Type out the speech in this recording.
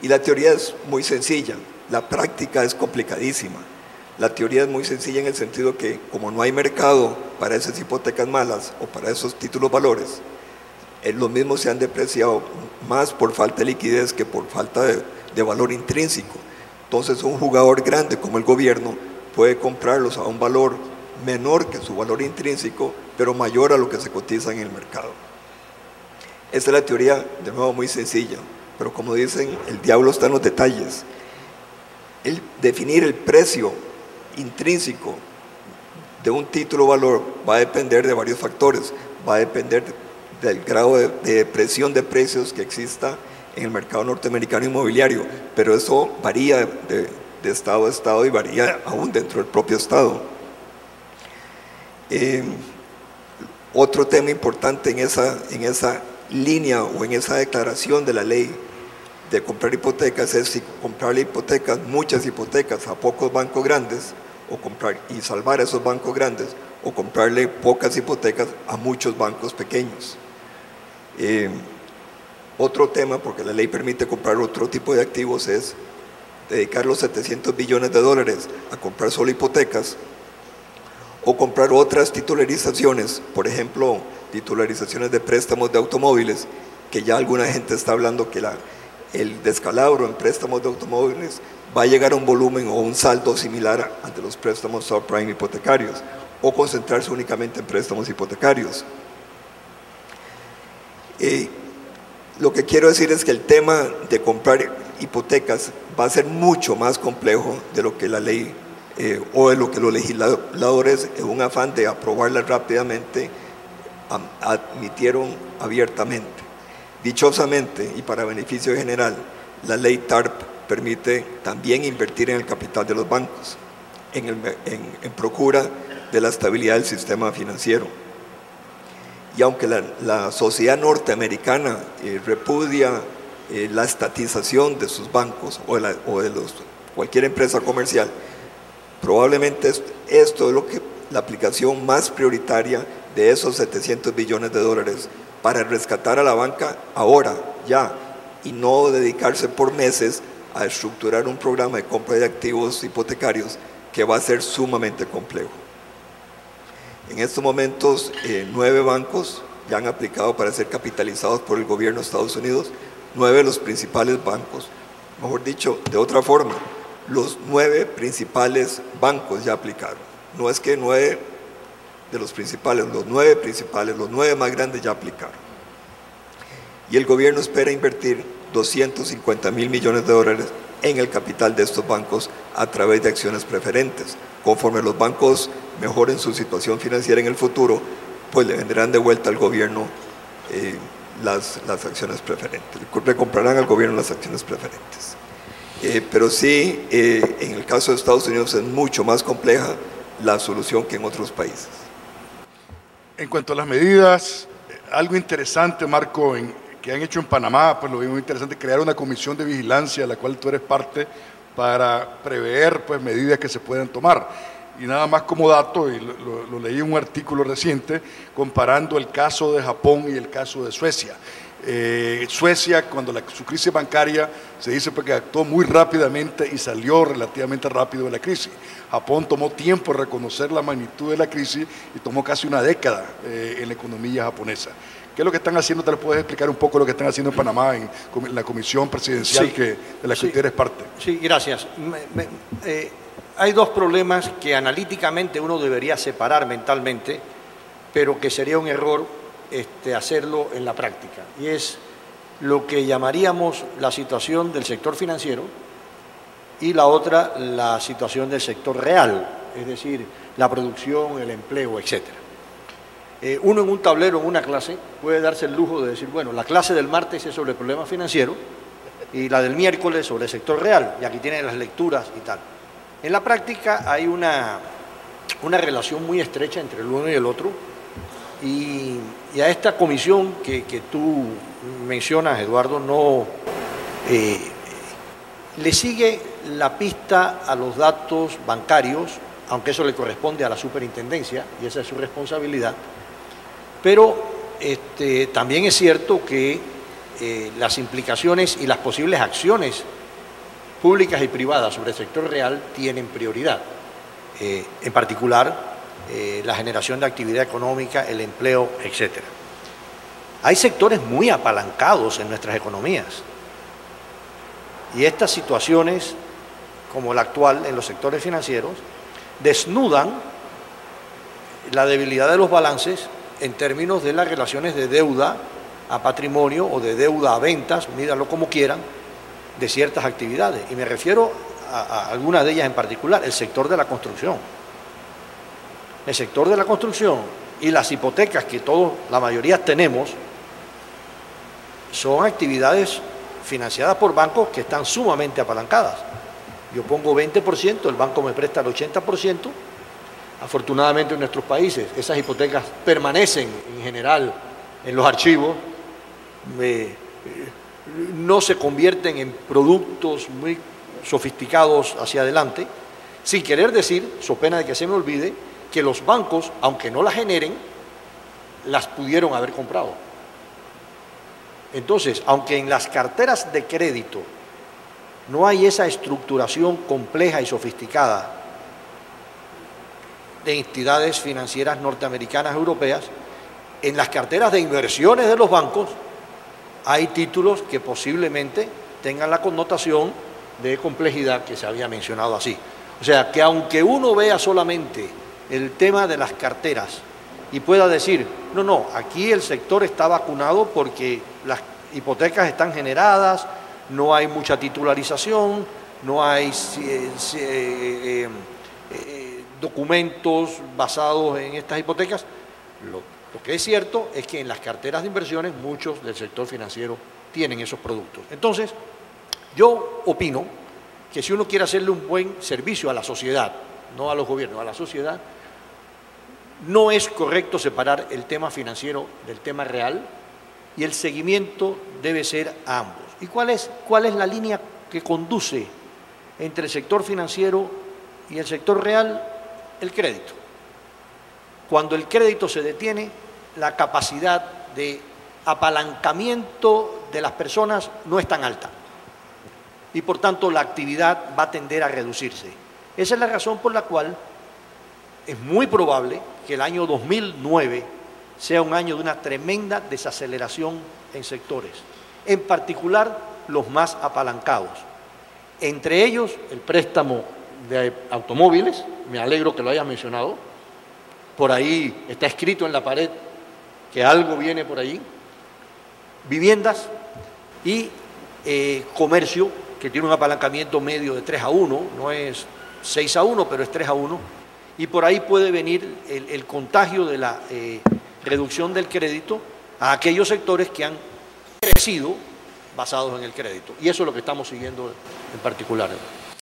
Y la teoría es muy sencilla, la práctica es complicadísima. La teoría es muy sencilla en el sentido que como no hay mercado para esas hipotecas malas o para esos títulos valores, los mismos se han depreciado más por falta de liquidez que por falta de valor intrínseco. Entonces un jugador grande como el gobierno puede comprarlos a un valor menor que su valor intrínseco, pero mayor a lo que se cotiza en el mercado. Esta es la teoría, de nuevo, muy sencilla, pero como dicen, el diablo está en los detalles. Definir el precio intrínseco de un título valor va a depender de varios factores, va a depender del grado de depresión de precios que exista en el mercado norteamericano inmobiliario, pero eso varía de estado a estado y varía aún dentro del propio estado. Otro tema importante en esa línea o en esa declaración de la ley de comprar hipotecas es si comprarle hipotecas, muchas hipotecas a pocos bancos grandes o comprar y salvar a esos bancos grandes o comprarle pocas hipotecas a muchos bancos pequeños. Otro tema, porque la ley permite comprar otro tipo de activos, es dedicar los 700 billones de dólares a comprar solo hipotecas o comprar otras titularizaciones, por ejemplo, titularizaciones de préstamos de automóviles, que ya alguna gente está hablando que el descalabro en préstamos de automóviles va a llegar a un volumen o un saldo similar al de los préstamos subprime hipotecarios, o concentrarse únicamente en préstamos hipotecarios. Lo que quiero decir es que el tema de comprar hipotecas va a ser mucho más complejo de lo que la ley o de lo que los legisladores, en un afán de aprobarla rápidamente, admitieron abiertamente. Dichosamente, y para beneficio general, la ley TARP permite también invertir en el capital de los bancos, en procura de la estabilidad del sistema financiero. Y aunque la sociedad norteamericana repudia la estatización de sus bancos o de cualquier empresa comercial, probablemente esto es la aplicación más prioritaria de esos 700 billones de dólares para rescatar a la banca ahora, ya, y no dedicarse por meses a estructurar un programa de compra de activos hipotecarios que va a ser sumamente complejo. En estos momentos, 9 bancos ya han aplicado para ser capitalizados por el gobierno de Estados Unidos, 9 de los principales bancos. Mejor dicho, de otra forma, los 9 principales bancos ya aplicaron. No es que 9 de los principales, los 9 principales, los 9 más grandes ya aplicaron. Y el gobierno espera invertir 250 mil millones de dólares en el capital de estos bancos a través de acciones preferentes. Conforme los bancos mejoren su situación financiera en el futuro, pues le vendrán de vuelta al gobierno las acciones preferentes, le comprarán al gobierno las acciones preferentes. Pero sí, en el caso de Estados Unidos es mucho más compleja la solución que en otros países. En cuanto a las medidas, algo interesante, Marco, que han hecho en Panamá, pues lo vimos interesante, crear una comisión de vigilancia de la cual tú eres parte para prever pues medidas que se puedan tomar. Y nada más como dato, y lo leí en un artículo reciente, comparando el caso de Japón y el caso de Suecia. Suecia, cuando su crisis bancaria se dice porque actuó muy rápidamente y salió relativamente rápido de la crisis. Japón tomó tiempo en reconocer la magnitud de la crisis y tomó casi una década en la economía japonesa. ¿Qué es lo que están haciendo? ¿Te lo puedes explicar un poco lo que están haciendo en Panamá en la comisión presidencial sí, de la que usted eres parte? Sí, gracias. Hay dos problemas que analíticamente uno debería separar mentalmente, pero que sería un error hacerlo en la práctica. Y es lo que llamaríamos la situación del sector financiero y la otra, la situación del sector real, es decir, la producción, el empleo, etc. Uno en un tablero, en una clase, puede darse el lujo de decir, bueno, la clase del martes es sobre el problema financiero y la del miércoles sobre el sector real, y aquí tienen las lecturas y tal. En la práctica hay una relación muy estrecha entre el uno y el otro, y a esta comisión que tú mencionas, Eduardo, no le sigue la pista a los datos bancarios, aunque eso le corresponde a la superintendencia y esa es su responsabilidad, pero también es cierto que las implicaciones y las posibles acciones públicas y privadas sobre el sector real tienen prioridad. En particular, la generación de actividad económica, el empleo, etc. Hay sectores muy apalancados en nuestras economías y estas situaciones, como la actual en los sectores financieros, desnudan la debilidad de los balances en términos de las relaciones de deuda a patrimonio o de deuda a ventas, mídanlo como quieran, de ciertas actividades. Y me refiero a algunas de ellas en particular, el sector de la construcción. El sector de la construcción y las hipotecas que todos, la mayoría tenemos, son actividades financiadas por bancos que están sumamente apalancadas. Yo pongo 20%, el banco me presta el 80%. Afortunadamente en nuestros países esas hipotecas permanecen en general en los archivos, no se convierten en productos muy sofisticados hacia adelante, sin querer decir, so pena de que se me olvide, que los bancos, aunque no las generen, las pudieron haber comprado. Entonces, aunque en las carteras de crédito no hay esa estructuración compleja y sofisticada de entidades financieras norteamericanas, europeas, en las carteras de inversiones de los bancos hay títulos que posiblemente tengan la connotación de complejidad que se había mencionado así. O sea, que aunque uno vea solamente el tema de las carteras y pueda decir, no, aquí el sector está vacunado porque las hipotecas están generadas, no hay mucha titularización, no hay documentos basados en estas hipotecas. Lo que es cierto es que en las carteras de inversiones muchos del sector financiero tienen esos productos. Entonces, yo opino que si uno quiere hacerle un buen servicio a la sociedad, no a los gobiernos, a la sociedad, no es correcto separar el tema financiero del tema real y el seguimiento debe ser a ambos. ¿Y cuál es la línea que conduce entre el sector financiero y el sector real? El crédito. Cuando el crédito se detiene, la capacidad de apalancamiento de las personas no es tan alta y por tanto la actividad va a tender a reducirse. Esa es la razón por la cual es muy probable que el año 2009 sea un año de una tremenda desaceleración en sectores, en particular los más apalancados. Entre ellos, el préstamo de automóviles, me alegro que lo hayas mencionado, por ahí está escrito en la pared que algo viene por ahí, viviendas y comercio, que tiene un apalancamiento medio de 3-1, no es 6-1, pero es 3-1, y por ahí puede venir el contagio de la reducción del crédito a aquellos sectores que han crecido basados en el crédito. Y eso es lo que estamos siguiendo en particular.